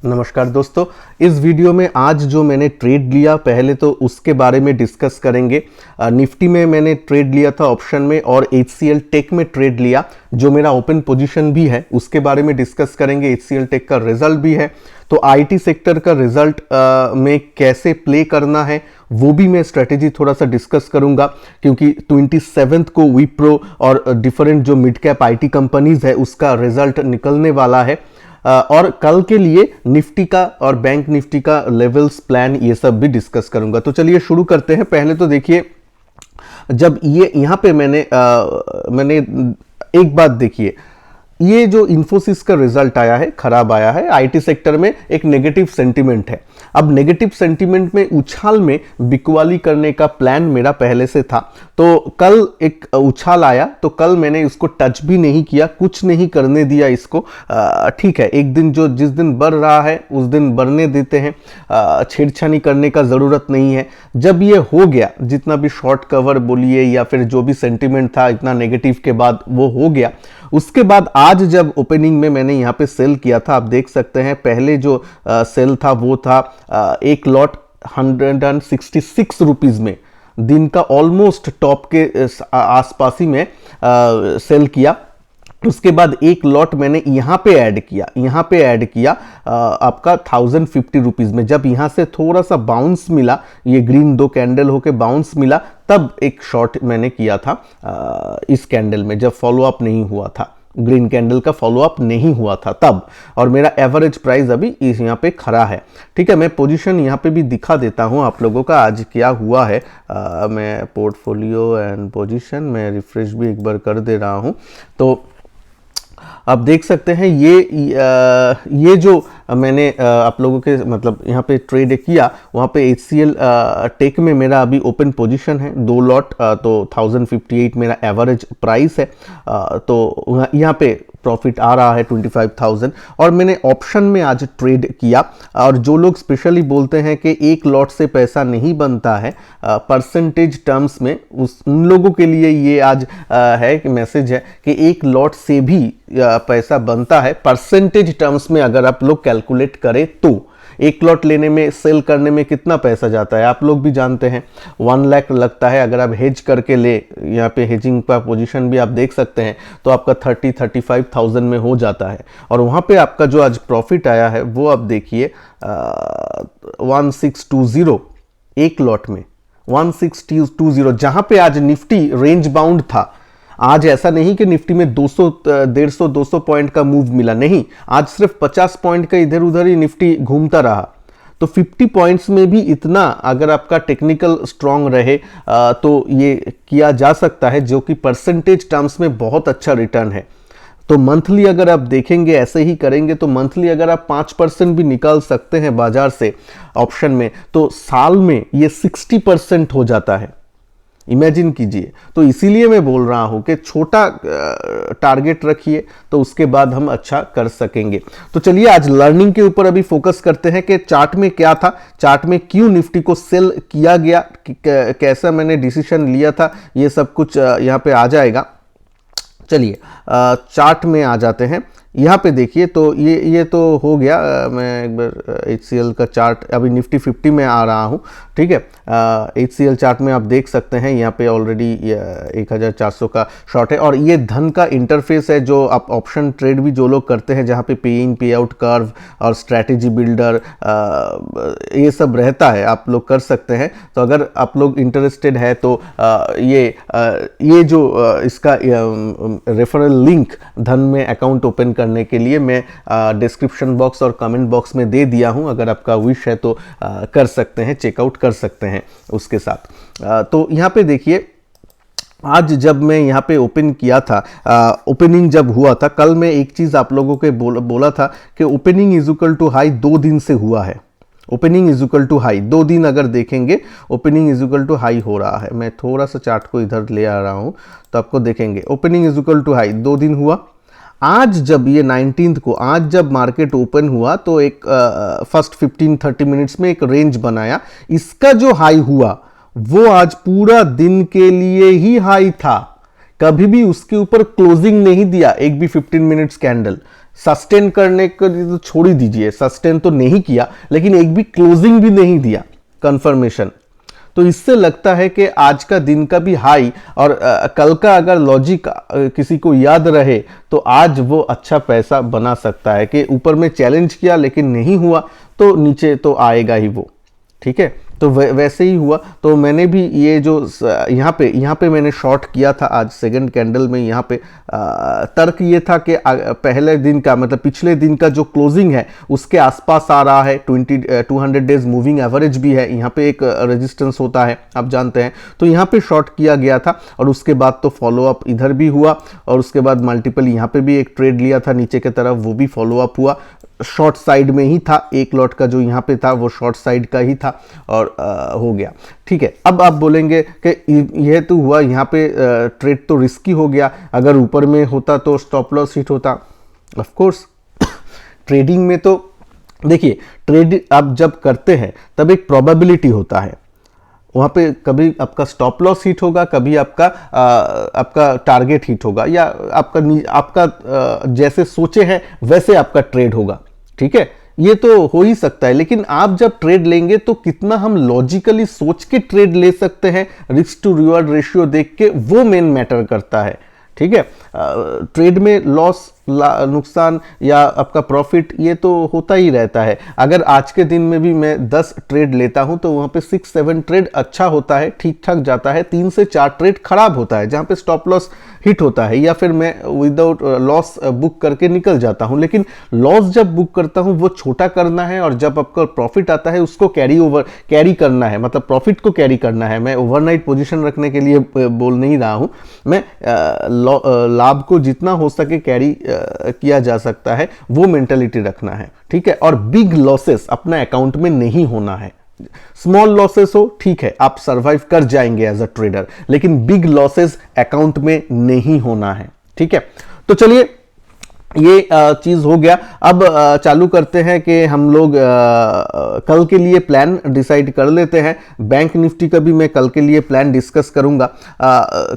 नमस्कार दोस्तों, इस वीडियो में आज जो मैंने ट्रेड लिया पहले तो उसके बारे में डिस्कस करेंगे। निफ्टी में मैंने ट्रेड लिया था ऑप्शन में और HCL टेक में ट्रेड लिया जो मेरा ओपन पोजीशन भी है, उसके बारे में डिस्कस करेंगे। HCL टेक का रिजल्ट भी है तो IT सेक्टर का रिजल्ट में कैसे प्ले करना है वो भी मैं स्ट्रेटेजी थोड़ा सा डिस्कस करूंगा, क्योंकि 27 को विप्रो और डिफरेंट जो मिड कैप IT कंपनीज है उसका रिजल्ट निकलने वाला है। और कल के लिए निफ्टी का और बैंक निफ्टी का लेवल्स प्लान ये सब भी डिस्कस करूंगा। तो चलिए शुरू करते हैं। पहले तो देखिए, जब ये यहाँ पे मैंने एक बात देखिए, ये जो इन्फोसिस का रिजल्ट आया है खराब आया है। आईटी सेक्टर में एक नेगेटिव सेंटीमेंट है। अब नेगेटिव सेंटीमेंट में उछाल में बिकवाली करने का प्लान मेरा पहले से था, तो कल एक उछाल आया तो कल मैंने इसको टच भी नहीं किया, कुछ नहीं करने दिया इसको। ठीक है, एक दिन जो जिस दिन बढ़ रहा है उस दिन बढ़ने देते हैं, छेड़छानी करने का ज़रूरत नहीं है। जब ये हो गया, जितना भी शॉर्ट कवर बोलिए या फिर जो भी सेंटीमेंट था इतना नेगेटिव के बाद वो हो गया। उसके बाद आज जब ओपनिंग में मैंने यहाँ पे सेल किया था, आप देख सकते हैं पहले जो सेल था वो था एक लॉट 166 रुपीज़ में, दिन का ऑलमोस्ट टॉप के आसपास ही में सेल किया। उसके बाद एक लॉट मैंने यहाँ पे ऐड किया आपका 1050 रुपीज़ में। जब यहाँ से थोड़ा सा बाउंस मिला, ये ग्रीन दो कैंडल होके बाउंस मिला, तब एक शॉर्ट मैंने किया था इस कैंडल में, जब फॉलोअप नहीं हुआ था, ग्रीन कैंडल का फॉलोअप नहीं हुआ था तब। और मेरा एवरेज प्राइस अभी इस यहाँ पे खड़ा है। ठीक है, मैं पोजीशन यहाँ पे भी दिखा देता हूँ आप लोगों का आज क्या हुआ है। मैं पोर्टफोलियो एंड पोजीशन में रिफ्रेश भी एक बार कर दे रहा हूँ, तो आप देख सकते हैं ये जो मैंने आप लोगों के मतलब यहाँ पे ट्रेड किया, वहाँ पे HCL टेक में मेरा अभी ओपन पोजीशन है 2 लॉट, तो 1058 मेरा एवरेज प्राइस है। तो यहाँ पे प्रॉफिट आ रहा है 25,000। और मैंने ऑप्शन में आज ट्रेड किया। और जो लोग स्पेशली बोलते हैं कि एक लॉट से पैसा नहीं बनता है परसेंटेज टर्म्स में, उन लोगों के लिए ये आज है कि मैसेज है कि एक लॉट से भी पैसा बनता है परसेंटेज टर्म्स में। अगर आप लोग कैलकुलेट करें तो एक लॉट लेने में, सेल करने में कितना पैसा जाता है आप लोग भी जानते हैं, 1 लाख लगता है। अगर आप हेज करके ले, यहाँ पे हेजिंग का पोजीशन भी आप देख सकते हैं, तो आपका 35,000 में हो जाता है। और वहाँ पे आपका जो आज प्रॉफिट आया है वो आप देखिए 1620 एक लॉट में, 1620, जहाँ पे आज निफ्टी रेंज बाउंड था। आज ऐसा नहीं कि निफ्टी में 200 पॉइंट का मूव मिला, नहीं, आज सिर्फ 50 पॉइंट का इधर उधर ही निफ्टी घूमता रहा। तो 50 पॉइंट्स में भी इतना अगर आपका टेक्निकल स्ट्रांग रहे तो ये किया जा सकता है, जो कि परसेंटेज टर्म्स में बहुत अच्छा रिटर्न है। तो मंथली अगर आप देखेंगे, ऐसे ही करेंगे तो मंथली अगर आप 5% भी निकाल सकते हैं बाजार से ऑप्शन में, तो साल में ये 60% हो जाता है। इमेजिन कीजिए। तो इसीलिए मैं बोल रहा हूं कि छोटा टारगेट रखिए, तो उसके बाद हम अच्छा कर सकेंगे। तो चलिए आज लर्निंग के ऊपर अभी फोकस करते हैं कि चार्ट में क्या था, चार्ट में क्यों निफ्टी को सेल किया गया, कैसा मैंने डिसीजन लिया था, ये सब कुछ यहाँ पे आ जाएगा। चलिए चार्ट में आ जाते हैं। यहाँ पे देखिए, तो ये तो हो गया। मैं एक बार HCL का चार्ट, अभी निफ्टी 50 में आ रहा हूँ। ठीक है, HCL चार्ट में आप देख सकते हैं यहाँ पे ऑलरेडी 1400 का शॉर्ट है। और ये धन का इंटरफेस है, जो आप ऑप्शन ट्रेड भी जो लोग करते हैं, जहाँ पे पे इन पे आउट कर्व और स्ट्रैटेजी बिल्डर ये सब रहता है, आप लोग कर सकते हैं। तो अगर आप लोग इंटरेस्टेड है तो ये जो इसका रेफरल लिंक धन में अकाउंट ओपन करने के लिए मैं डिस्क्रिप्शन बॉक्स और कमेंट बॉक्स में दे दिया हूं। अगर आपका विश है तो कर सकते हैं, चेकआउट कर सकते हैं उसके साथ। तो यहाँ पे देखिए, आज जब मैं यहाँ पे ओपन किया था, ओपनिंग जब हुआ था, कल मैं एक चीज़ आप लोगों के बोला था कि opening is equal to high 2 दिन से हुआ है। Opening is equal to high 2 दिन अगर देखेंगे, opening is equal to high हो रहा है। मैं थोड़ा सा चार्ट को इधर ले आ रहा हूँ तो आपको देखेंगे opening is equal to high 2 दिन हुआ। आज जब ये 19 को, आज जब मार्केट ओपन हुआ तो एक फर्स्ट 15-30 मिनट्स में एक रेंज बनाया। इसका जो हाई हुआ वो आज पूरा दिन के लिए ही हाई था, कभी भी उसके ऊपर क्लोजिंग नहीं दिया, एक भी 15 मिनट्स कैंडल। सस्टेन करने को तो छोड़ ही दीजिए, सस्टेन तो नहीं किया, लेकिन एक भी क्लोजिंग भी नहीं दिया कंफर्मेशन। तो इससे लगता है कि आज का दिन का भी हाई और कल का अगर लॉजिक किसी को याद रहे तो आज वो अच्छा पैसा बना सकता है कि ऊपर में चैलेंज किया लेकिन नहीं हुआ तो नीचे तो आएगा ही वो, ठीक है। तो वैसे ही हुआ। तो मैंने भी ये जो यहाँ पे मैंने शॉर्ट किया था आज सेकंड कैंडल में। यहाँ पे तर्क ये था कि पहले दिन का मतलब पिछले दिन का जो क्लोजिंग है उसके आसपास आ रहा है, 200 डेज मूविंग एवरेज भी है, यहाँ पे एक रेजिस्टेंस होता है आप जानते हैं। तो यहाँ पे शॉर्ट किया गया था और उसके बाद तो फॉलोअप इधर भी हुआ और उसके बाद मल्टीपल यहाँ पे भी एक ट्रेड लिया था नीचे की तरफ, वो भी फॉलोअप हुआ। शॉर्ट साइड में ही था, एक लॉट का जो यहाँ पे था वो शॉर्ट साइड का ही था और हो गया, ठीक है। अब आप बोलेंगे कि यह तो हुआ यहाँ पे ट्रेड तो रिस्की हो गया, अगर ऊपर में होता तो स्टॉप लॉस हिट होता। ऑफ कोर्स ट्रेडिंग में तो देखिए, ट्रेड आप जब करते हैं तब एक प्रोबेबिलिटी होता है, वहाँ पे कभी आपका स्टॉप लॉस हिट होगा, कभी आपका टारगेट हिट होगा, या आपका जैसे सोचे हैं वैसे आपका ट्रेड होगा, ठीक है। ये तो हो ही सकता है, लेकिन आप जब ट्रेड लेंगे तो कितना हम लॉजिकली सोच के ट्रेड ले सकते हैं, रिस्क टू रिवॉर्ड रेशियो देख के, वो मेन मैटर करता है, ठीक है। ट्रेड में लॉस नुकसान या आपका प्रॉफिट ये तो होता ही रहता है। अगर आज के दिन में भी मैं 10 ट्रेड लेता हूं तो वहां पे 6-7 ट्रेड अच्छा होता है, ठीक ठाक जाता है, 3 से 4 ट्रेड खराब होता है जहां पे स्टॉप लॉस हिट होता है या फिर मैं विदाउट लॉस बुक करके निकल जाता हूं। लेकिन लॉस जब बुक करता हूं वो छोटा करना है और जब आपका प्रॉफिट आता है उसको कैरी करना है, मतलब प्रॉफिट को कैरी करना है। मैं ओवरनाइट पोजीशन रखने के लिए बोल नहीं रहा हूं, मैं लाभ को जितना हो सके कैरी किया जा सकता है वो मेंटालिटी रखना है, ठीक है। और बिग लॉसेस अपना अकाउंट में नहीं होना है। स्मॉल लॉसेस हो ठीक है, आप सरवाइव कर जाएंगे एज अ ट्रेडर, लेकिन बिग लॉसेस अकाउंट में नहीं होना है, ठीक है। तो चलिए ये चीज हो गया। अब चालू करते हैं कि हम लोग कल के लिए प्लान डिसाइड कर लेते हैं। बैंक निफ्टी का भी मैं कल के लिए प्लान डिस्कस करूंगा।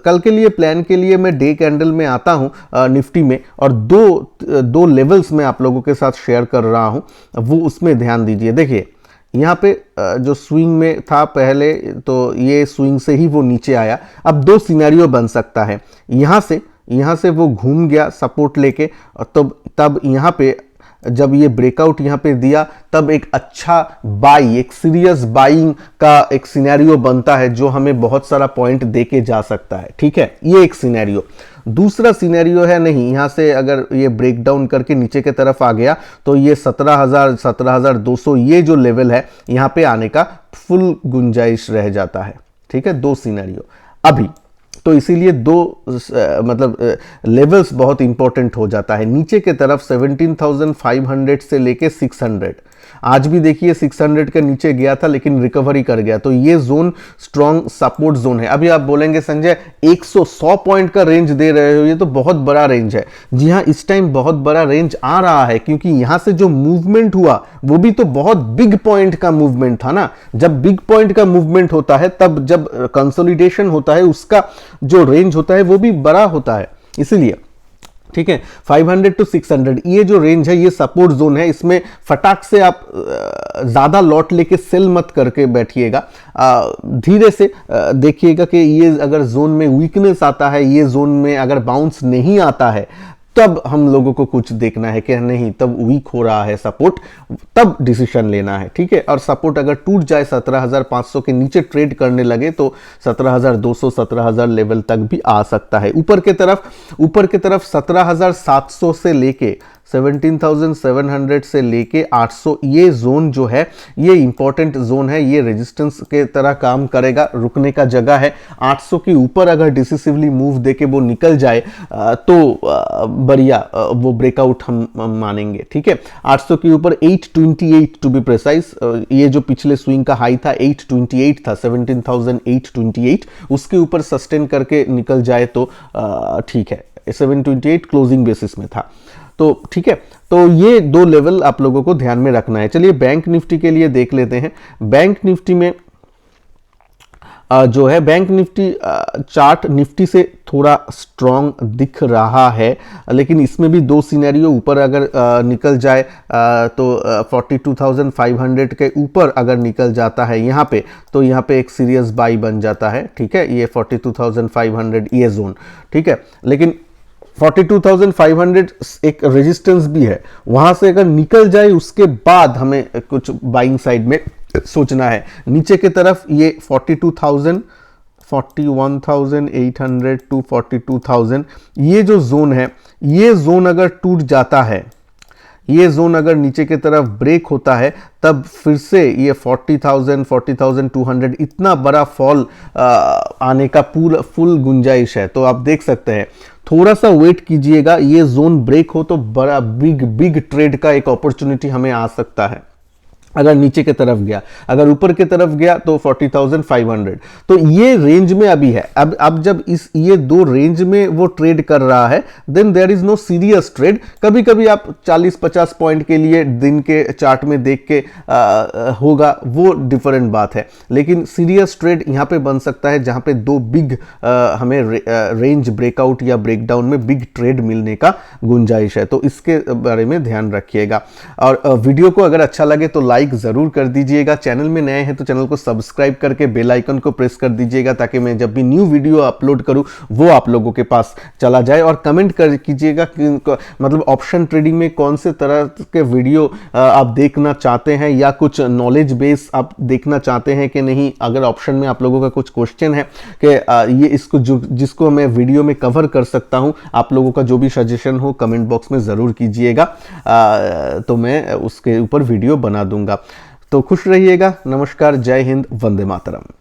कल के लिए प्लान के लिए मैं डे कैंडल में आता हूं निफ्टी में, और दो लेवल्स में आप लोगों के साथ शेयर कर रहा हूं, वो उसमें ध्यान दीजिए। देखिए यहाँ पे जो स्विंग में था पहले, तो ये स्विंग से ही वो नीचे आया। अब 2 सिनेरियो बन सकता है, यहाँ से वो घूम गया सपोर्ट लेके, और तब यहाँ पे जब ये ब्रेकआउट यहाँ पे दिया तब एक अच्छा एक सीरियस बाइंग का एक सिनेरियो बनता है जो हमें बहुत सारा पॉइंट देके जा सकता है, ठीक है। ये एक सिनेरियो। दूसरा सिनेरियो है नहीं, यहाँ से अगर ये ब्रेक डाउन करके नीचे की तरफ आ गया तो ये 17,000 17,200 ये जो लेवल है यहाँ पे आने का फुल गुंजाइश रह जाता है, ठीक है। 2 सिनेरियो अभी तो इसीलिए 2 मतलब लेवल्स बहुत इंपॉर्टेंट हो जाता है। नीचे के तरफ 17,500 से लेके 600, आज भी देखिए 600 के नीचे गया था लेकिन रिकवरी कर गया, तो ये जोन स्ट्रॉन्ग सपोर्ट जोन है। अभी आप बोलेंगे संजय 100 पॉइंट का रेंज दे रहे हो, ये तो बहुत बड़ा रेंज है। जी हाँ, इस टाइम बहुत बड़ा रेंज आ रहा है क्योंकि यहां से जो मूवमेंट हुआ वो भी तो बहुत बिग पॉइंट का मूवमेंट था ना। जब बिग पॉइंट का मूवमेंट होता है तब जब कंसोलिडेशन होता है उसका जो रेंज होता है वो भी बड़ा होता है, इसीलिए ठीक है। 500 टू 600 ये जो रेंज है ये सपोर्ट जोन है, इसमें फटाक से आप ज्यादा लॉट लेके सेल मत करके बैठिएगा, धीरे से देखिएगा कि ये अगर जोन में वीकनेस आता है, ये जोन में अगर बाउंस नहीं आता है तब हम लोगों को कुछ देखना है कि नहीं तब वीक हो रहा है सपोर्ट, तब डिसीजन लेना है, ठीक है। और सपोर्ट अगर टूट जाए 17,500 के नीचे ट्रेड करने लगे तो 17,200 17,000 लेवल तक भी आ सकता है। ऊपर के तरफ 17,700 से लेके 17,700 से लेके 800 ये जोन जो है ये इंपॉर्टेंट जोन है, ये रेजिस्टेंस के तरह काम करेगा, रुकने का जगह है। 800 के ऊपर अगर डिसिसिवली मूव देके वो निकल जाए तो बढ़िया वो ब्रेकआउट हम मानेंगे, ठीक है। 800 के ऊपर 828 टू बी प्रिसाइज, ये जो पिछले स्विंग का हाई था 828 था, 17,828, उसके ऊपर सस्टेन करके निकल जाए तो ठीक है। 728 क्लोजिंग बेसिस में था, तो ठीक है। तो ये 2 लेवल आप लोगों को ध्यान में रखना है। चलिए बैंक निफ्टी के लिए देख लेते हैं। बैंक निफ्टी में जो है बैंक निफ्टी चार्ट निफ्टी से थोड़ा स्ट्रॉन्ग दिख रहा है, लेकिन इसमें भी दो सिनेरियो, ऊपर अगर निकल जाए तो 42,500 के ऊपर अगर निकल जाता है यहाँ पे, तो यहाँ पे एक सीरियस बाई बन जाता है, ठीक है, ये 42,500 ये जोन, ठीक है। लेकिन 42,500 एक रेजिस्टेंस भी है, वहां से अगर निकल जाए उसके बाद हमें कुछ बाइंग साइड में सोचना है। नीचे की तरफ ये 41,800 टू 42,000 ये जो जोन है, ये जोन अगर टूट जाता है, ये जोन अगर नीचे की तरफ ब्रेक होता है, तब फिर से ये 40,000 40,200 इतना बड़ा फॉल आने का फुल गुंजाइश है। तो आप देख सकते हैं, थोड़ा सा वेट कीजिएगा, ये जोन ब्रेक हो तो बड़ा बिग ट्रेड का एक अपॉर्चुनिटी हमें आ सकता है। अगर नीचे की तरफ गया, अगर ऊपर की तरफ गया तो 40,500, तो ये रेंज में अभी है। अब जब ये दो रेंज में वो ट्रेड कर रहा है, then there is no serious trade. कभी कभी आप 40-50 पॉइंट के लिए दिन के चार्ट में देख के होगा, वो डिफरेंट बात है, लेकिन सीरियस ट्रेड यहाँ पे बन सकता है जहां पे दो बिग हमें रेंज ब्रेकआउट या ब्रेकडाउन में बिग ट्रेड मिलने का गुंजाइश है। तो इसके बारे में ध्यान रखिएगा। और वीडियो को अगर अच्छा लगे तो लाइक जरूर कर दीजिएगा। चैनल में नए हैं तो चैनल को सब्सक्राइब करके बेल आइकन को प्रेस कर दीजिएगा, ताकि मैं जब भी न्यू वीडियो अपलोड करूं वो आप लोगों के पास चला जाए। और कमेंट कर कीजिएगा कि मतलब ऑप्शन ट्रेडिंग में कौन से तरह के वीडियो आप देखना चाहते हैं, या कुछ नॉलेज बेस आप देखना चाहते हैं कि नहीं। अगर ऑप्शन में आप लोगों का कुछ क्वेश्चन है कि ये इसको जिसको मैं वीडियो में कवर कर सकता हूं, आप लोगों का जो भी सजेशन हो कमेंट बॉक्स में ज़रूर कीजिएगा, तो मैं उसके ऊपर वीडियो बना दूंगा। तो खुश रहिएगा। नमस्कार, जय हिंद, वंदे मातरम।